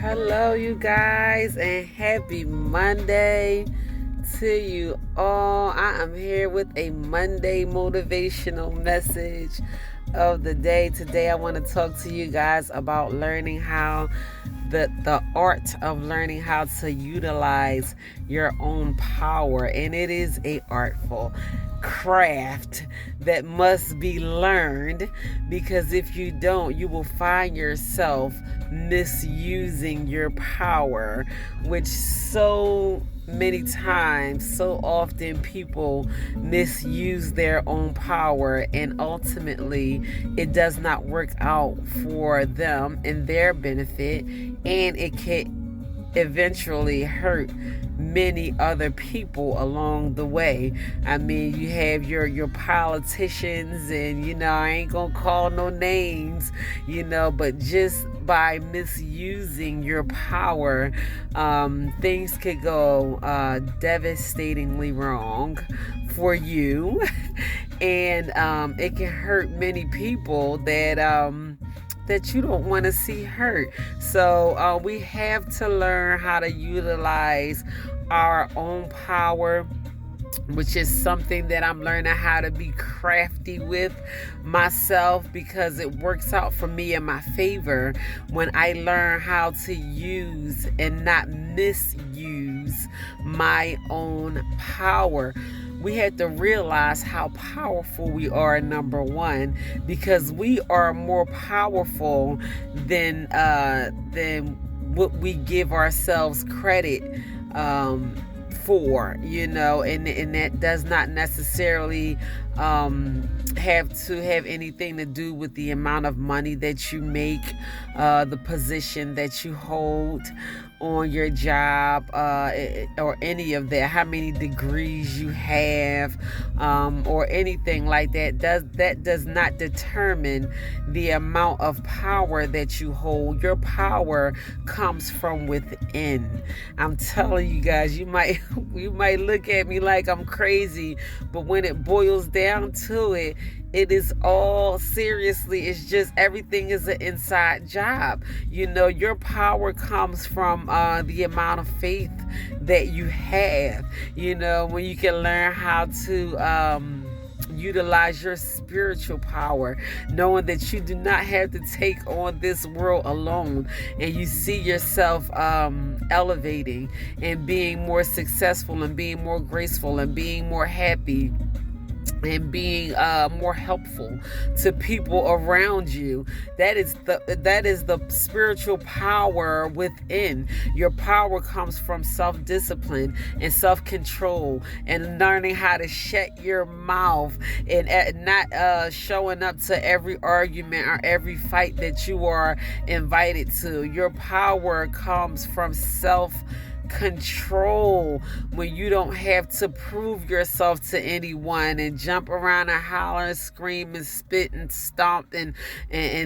Hello, you guys, and happy Monday to you all. I am here with a Monday motivational message of the day. Today, I want to talk to you guys about learning how the art of learning how to utilize your own power, and it is a artful craft that must be learned, because if you don't, you will find yourself misusing your power, which so many times, so often, people misuse their own power, and ultimately it does not work out for them and their benefit, and it can eventually hurt many other people along the way. I mean, you have your politicians, and I ain't gonna call no names, but just by misusing your power, things could go devastatingly wrong for you, and it can hurt many people that you don't want to see hurt. So we have to learn how to utilize our own power, which is something that I'm learning how to be crafty with myself, because it works out for me in my favor when I learn how to use and not misuse my own power. We have to realize how powerful we are, number one, because we are more powerful than what we give ourselves credit for, and that does not necessarily have to have anything to do with the amount of money that you make, the position that you hold on your job, or any of that, how many degrees you have, or anything like that. That does not determine the amount of power that you hold. Your power comes from within. I'm telling you guys, you might look at me like I'm crazy, but when it boils down to it, it is all, seriously, it's just everything is an inside job. Your power comes from the amount of faith that you have. When you can learn how to utilize your spiritual power, knowing that you do not have to take on this world alone, and you see yourself elevating and being more successful and being more graceful and being more happy and being more helpful to people around you. That is the spiritual power within. Your power comes from self-discipline and self-control, and learning how to shut your mouth, and not showing up to every argument or every fight that you are invited to. Your power comes from self-control, when you don't have to prove yourself to anyone and jump around and holler and scream and spit and stomp and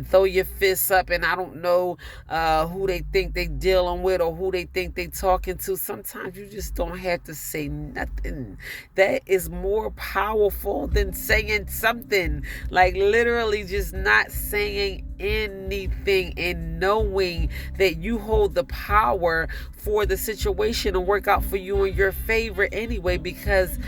throw your fists up, and I don't know who they think they dealing with or who they think they talking to. Sometimes you just don't have to say nothing. That is more powerful than saying something. Like, literally just not saying anything, and knowing that you hold the power for the situation to work out for you in your favor anyway, because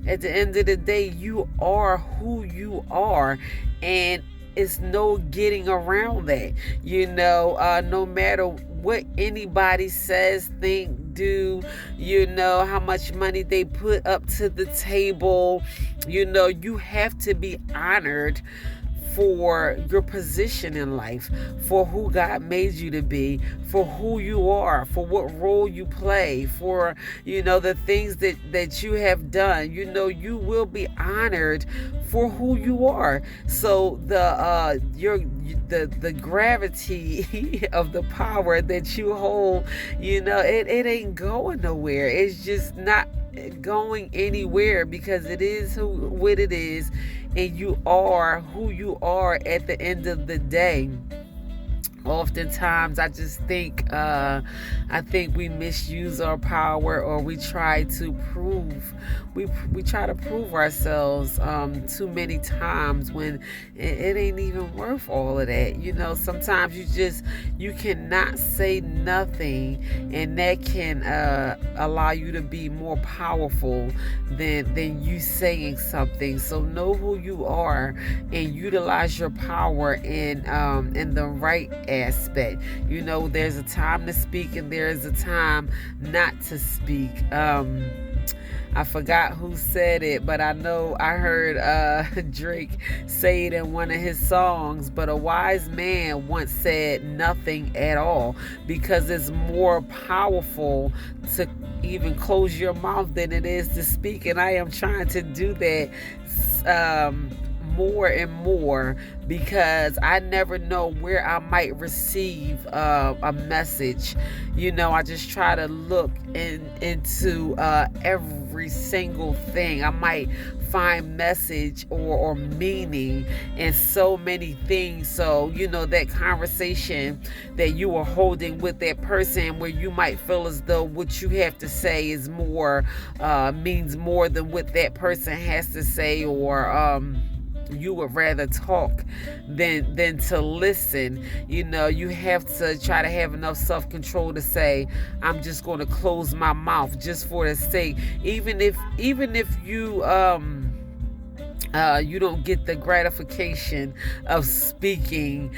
at the end of the day, you are who you are, and it's no getting around that. No matter what anybody says, think, do, how much money they put up to the table, you have to be honored for your position in life, for who God made you to be, for who you are, for what role you play, for the things that you have done. You will be honored for who you are. So the gravity of the power that you hold, it ain't going nowhere. It's just not going anywhere, because it is what it is, and you are who you are at the end of the day. Oftentimes, I just think we misuse our power, or we try to prove ourselves too many times, when it ain't even worth all of that. Sometimes You cannot say nothing, and that can allow you to be more powerful than you saying something. So know who you are and utilize your power in the right aspect. There's a time to speak and there's a time not to speak. I forgot who said it, but I know I heard Drake say it in one of his songs. But a wise man once said nothing at all, because it's more powerful to even close your mouth than it is to speak. And I am trying to do that more and more, because I never know where I might receive a message. I just try to look into every single thing. I might find message or meaning in so many things. So that conversation that you are holding with that person, where you might feel as though what you have to say is more means more than what that person has to say, or you would rather talk than to listen. You have to try to have enough self-control to say, I'm just going to close my mouth just for the sake, even if you you don't get the gratification of speaking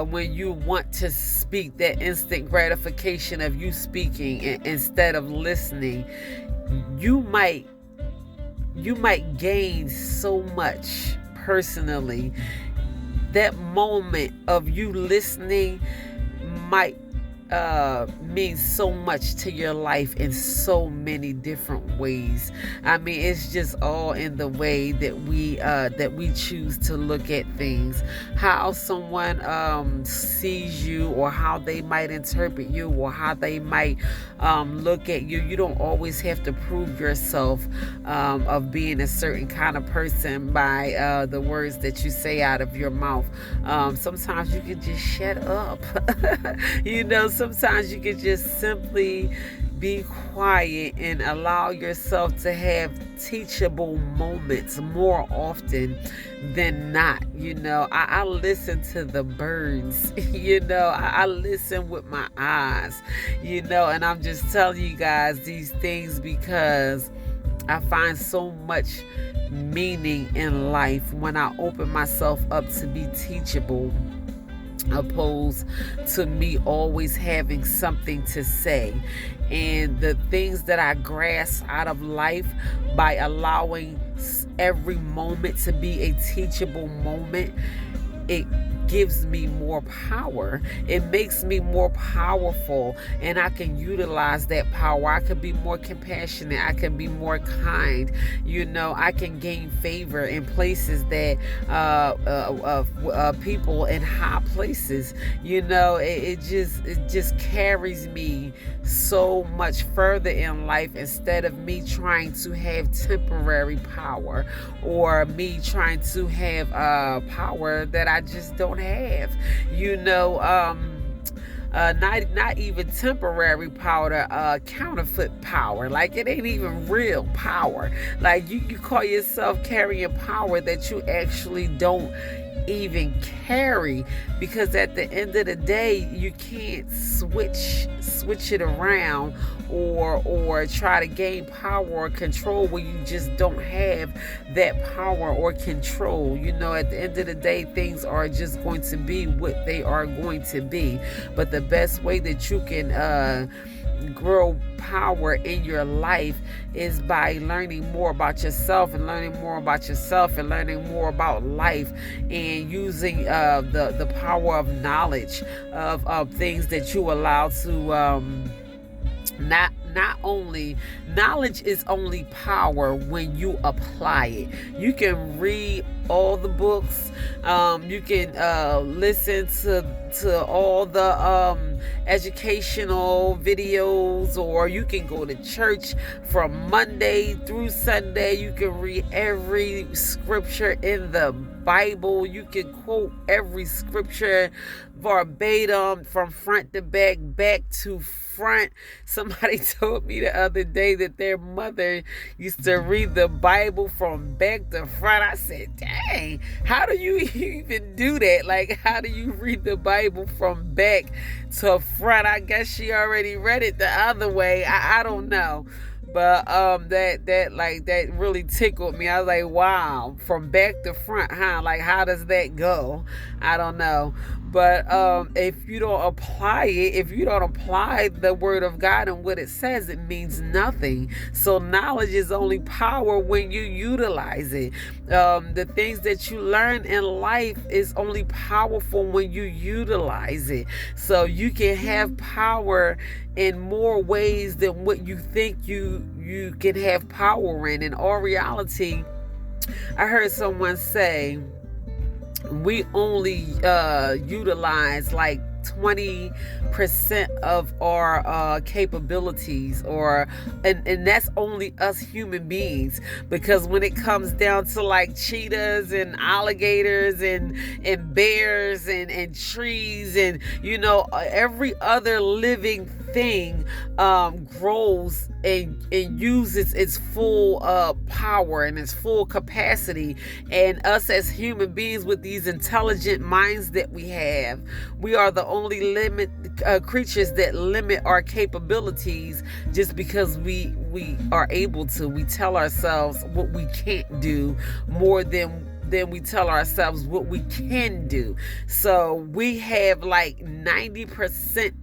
when you want to speak, that instant gratification of you speaking instead of listening. You might gain so much personally. That moment of you listening might means so much to your life in so many different ways. I mean, it's just all in the way that we choose to look at things. How someone sees you, or how they might interpret you, or how they might look at you. You don't always have to prove yourself of being a certain kind of person by the words that you say out of your mouth. Sometimes you can just shut up. Sometimes you can just simply be quiet and allow yourself to have teachable moments more often than not. I listen to the birds. I listen with my eyes, and I'm just telling you guys these things because I find so much meaning in life when I open myself up to be teachable, opposed to me always having something to say. And the things that I grasp out of life, by allowing every moment to be a teachable moment, it gives me more power. It makes me more powerful, and I can utilize that power. I can be more compassionate. I can be more kind. I can gain favor in places that people in high places. It just carries me so much further in life, instead of me trying to have temporary power, or me trying to have power that I just don't have. Not even temporary power, counterfeit power. Like, it ain't even real power. Like, you call yourself carrying power that you actually don't even carry, because at the end of the day, you can't switch it around or try to gain power or control where you just don't have that power or control. At the end of the day, things are just going to be what they are going to be. But the best way that you can grow power in your life is by learning more about yourself, and learning more about life, and using the power of knowledge of things that you allow to not only knowledge is only power when you apply it. You can read all the books, you can listen to all the educational videos, or you can go to church from Monday through Sunday. You can read every scripture in the Bible. You can quote every scripture verbatim from front to back to front. Somebody told me the other day that their mother used to read the Bible from back to front. I said, dang, how do you even do that? Like, how do you read the Bible from back to front? I guess she already read it the other way. I don't know. But that really tickled me. I was like, wow, from back to front, huh? Like, how does that go? I don't know. But if you don't apply it, if you don't apply the word of God and what it says, it means nothing. So knowledge is only power when you utilize it. The things that you learn in life is only powerful when you utilize it. So you can have power in more ways than what you think you can have power in. In all reality, I heard someone say, we only utilize like 20% of our capabilities, and that's only us human beings, because when it comes down to like cheetahs and alligators and bears and trees and every other living thing grows and uses its full power and its full capacity. And us as human beings with these intelligent minds that we have, we are the only creatures that limit our capabilities just because we are able to. We tell ourselves what we can't do more than we tell ourselves what we can do. So we have like 90%,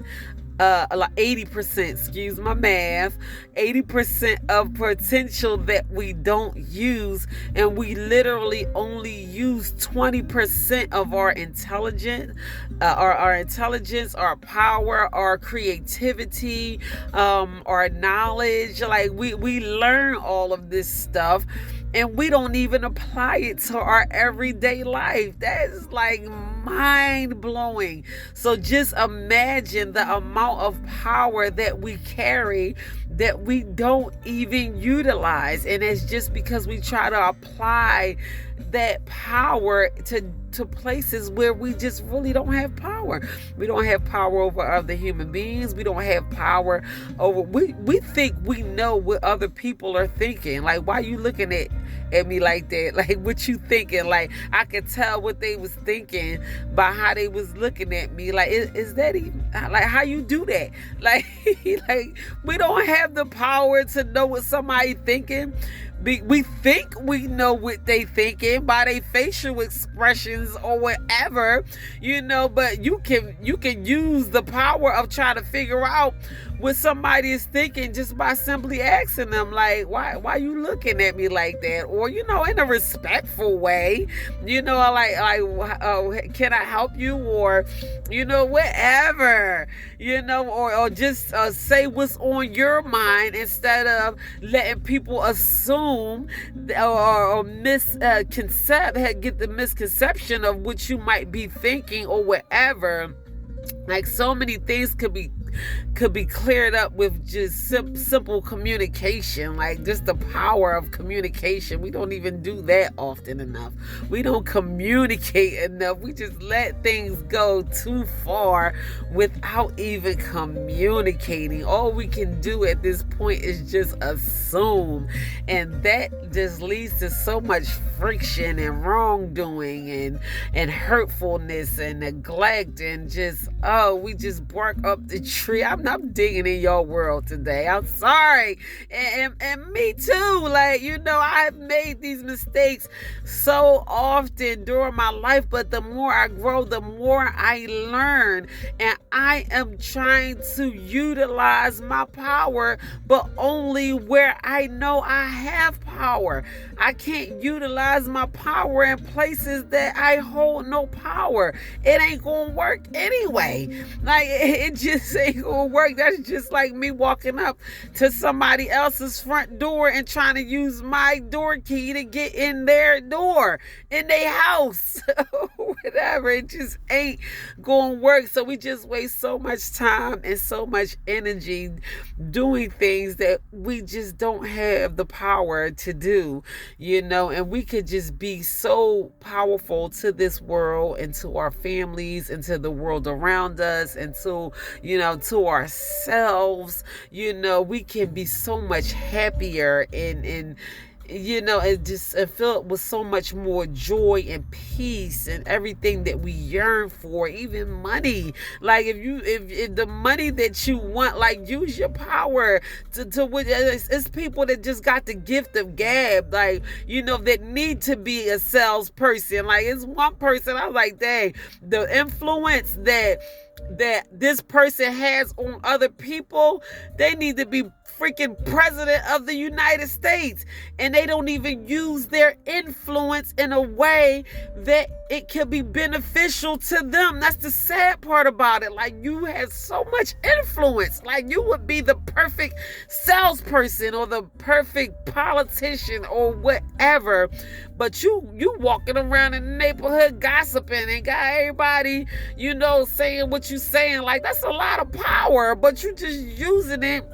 like 80%, excuse my math, 80% of potential that we don't use, and we literally only use 20% of our intelligence, our power, our creativity, our knowledge. Like we learn all of this stuff, and we don't even apply it to our everyday life. That is like mind-blowing. So just imagine the amount of power that we carry that we don't even utilize. And it's just because we try to apply that power to places where we just really don't have power. We don't have power over other human beings. We don't have power over, we think we know what other people are thinking. Like, why you looking at me like that? Like, what you thinking? Like, I could tell what they was thinking by how they was looking at me. Like, is that even, like, how you do that? Like, like, we don't have the power to know what somebody thinking. We think we know what they thinking by their facial expressions or whatever, but you can use the power of trying to figure out what somebody is thinking just by simply asking them, like, why you looking at me like that? Or, in a respectful way, like, can I help you? Or, whatever, or just say what's on your mind instead of letting people assume or get the misconception of what you might be thinking or whatever. Like, so many things could be cleared up with just simple communication. Like, just the power of communication. We don't even do that often enough. We don't communicate enough. We just let things go too far without even communicating. All we can do at this point is just assume, and that just leads to so much friction and wrongdoing and hurtfulness and neglect, and just we just bark up the tree. I'm digging in your world today. I'm sorry. And me too. Like, I've made these mistakes so often during my life, but the more I grow, the more I learn. And I am trying to utilize my power, but only where I know I have power. I can't utilize my power in places that I hold no power. It ain't gonna work anyway. Like, it just ain't gonna work. That's just like me walking up to somebody else's front door and trying to use my door key to get in their door, in their house, whatever. It just ain't gonna work. So we just waste so much time and so much energy doing things that we just don't have the power to do. do, and we could just be so powerful to this world and to our families and to the world around us and to ourselves. We can be so much happier and it filled with so much more joy and peace and everything that we yearn for, even money. Like if the money that you want, like use your power to it's people that just got the gift of gab, like, that need to be a salesperson. Like it's one person, I was like, dang, the influence that this person has on other people, they need to be freaking president of the United States, and they don't even use their influence in a way that it can be beneficial to them. That's the sad part about it. Like, you have so much influence. Like, you would be the perfect salesperson or the perfect politician or whatever, but you walking around in the neighborhood gossiping and got everybody, saying what you saying. Like, that's a lot of power, but you just using it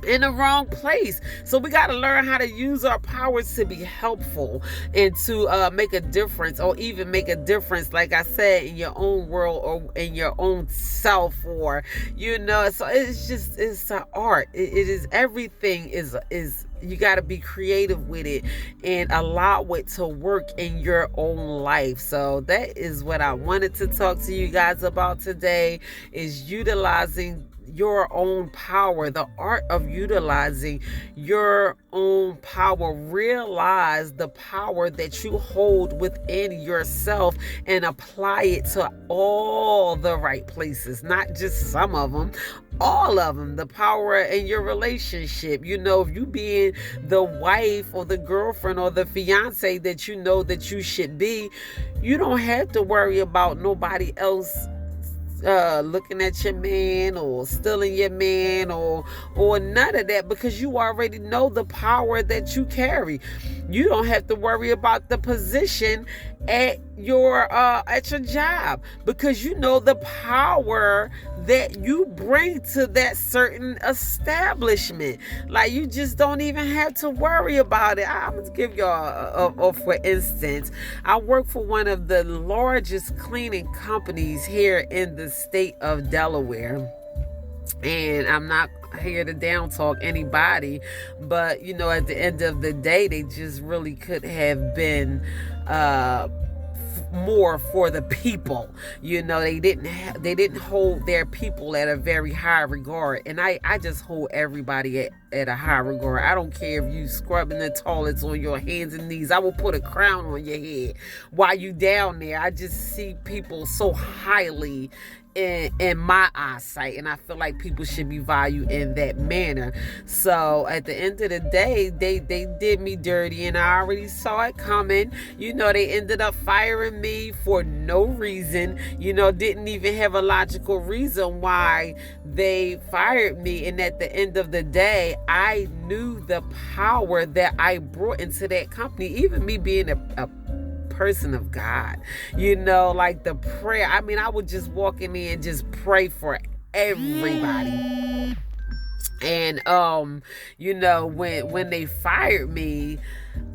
in the wrong place. So we got to learn how to use our powers to be helpful and to make a difference, or even make a difference, like I said, in your own world or in your own self, or so it's an art. It is, everything is you got to be creative with it and allow it to work in your own life. So that is what I wanted to talk to you guys about today, is utilizing your own power, the art of utilizing your own power. Realize the power that you hold within yourself and apply it to all the right places, not just some of them, all of them. The power in your relationship, if you being the wife or the girlfriend or the fiance that that you should be, you don't have to worry about nobody else looking at your man or stealing your man or none of that, because you already know the power that you carry. You don't have to worry about the position at your job, because you know the power that you bring to that certain establishment. Like, you just don't even have to worry about it. I'm gonna give y'all for instance, I work for one of the largest cleaning companies here in the state of Delaware. And I'm not here to down talk anybody, but at the end of the day, they just really could have been more for the people. They didn't hold their people at a very high regard, and I just hold everybody at a high regard. I don't care if you scrubbing the toilets on your hands and knees. I will put a crown on your head while you down there. I just see people so highly in my eyesight, and I feel like people should be valued in that manner. So at the end of the day, they did me dirty, and I already saw it coming. They ended up firing me for no reason. Didn't even have a logical reason why they fired me. And at the end of the day, I knew the power that I brought into that company, even me being a person of God, like the prayer. I mean, I would just walk in there and just pray for everybody. And when they fired me,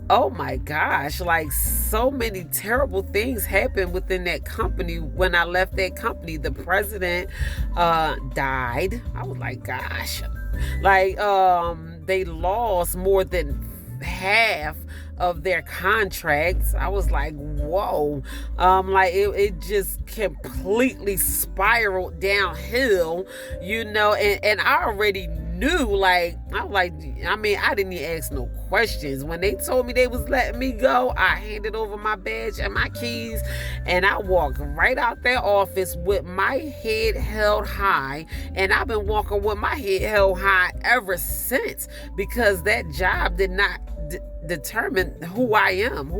oh my gosh, like, so many terrible things happened within that company. When I left that company, the president died. I was like, gosh, like, they lost more than half of their contracts. I was like, whoa. Like, it just completely spiraled downhill, and I already knew. Like, I didn't even ask no questions. When they told me they was letting me go, I handed over my badge and my keys, and I walked right out that office with my head held high. And I've been walking with my head held high ever since, because that job did not determine who I am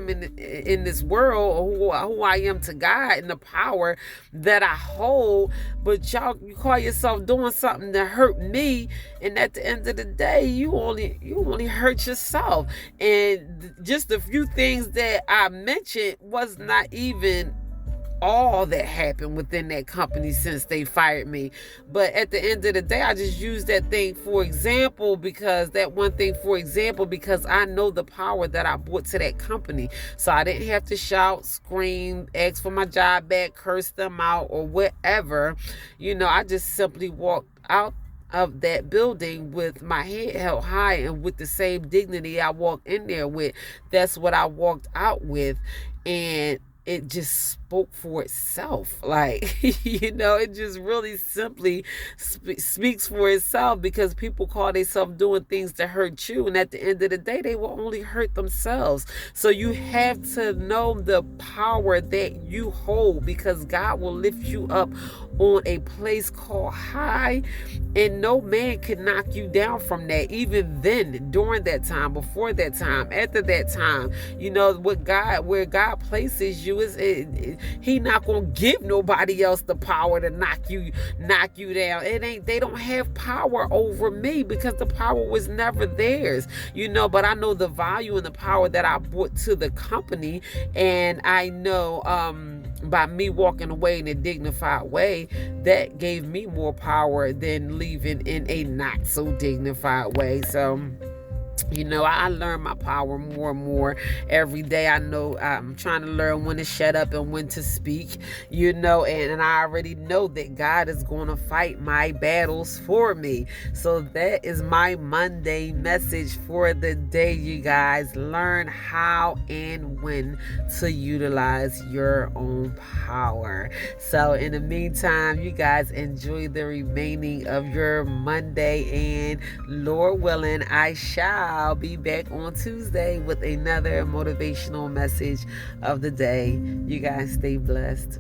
in this world, or who I am to God, and the power that I hold. But you call yourself doing something to hurt me, and at the end of the day, you only hurt yourself. And just a few things that I mentioned was not even all that happened within that company since they fired me. But at the end of the day, I just use that thing for example, because I know the power that I brought to that company. So I didn't have to shout, scream, ask for my job back, curse them out, or whatever. I just simply walked out of that building with my head held high and with the same dignity I walked in there with. That's what I walked out with. And it just spoke for itself. Like, it just really simply speaks for itself, because people call themselves doing things to hurt you. And at the end of the day, they will only hurt themselves. So you have to know the power that you hold, because God will lift you up on a place called high, and no man can knock you down from that. Even then, during that time, before that time, after that time, where God places you is He not gonna give nobody else the power to knock you down. They don't have power over me, because the power was never theirs. But I know the value and the power that I brought to the company, and I know by me walking away in a dignified way, that gave me more power than leaving in a not so dignified way. So I learn my power more and more every day. I know I'm trying to learn when to shut up and when to speak, and I already know that God is going to fight my battles for me. So that is my Monday message for the day, you guys. Learn how and when to utilize your own power. So in the meantime, you guys enjoy the remaining of your Monday, and Lord willing, I shall be back on Tuesday with another motivational message of the day. You guys stay blessed.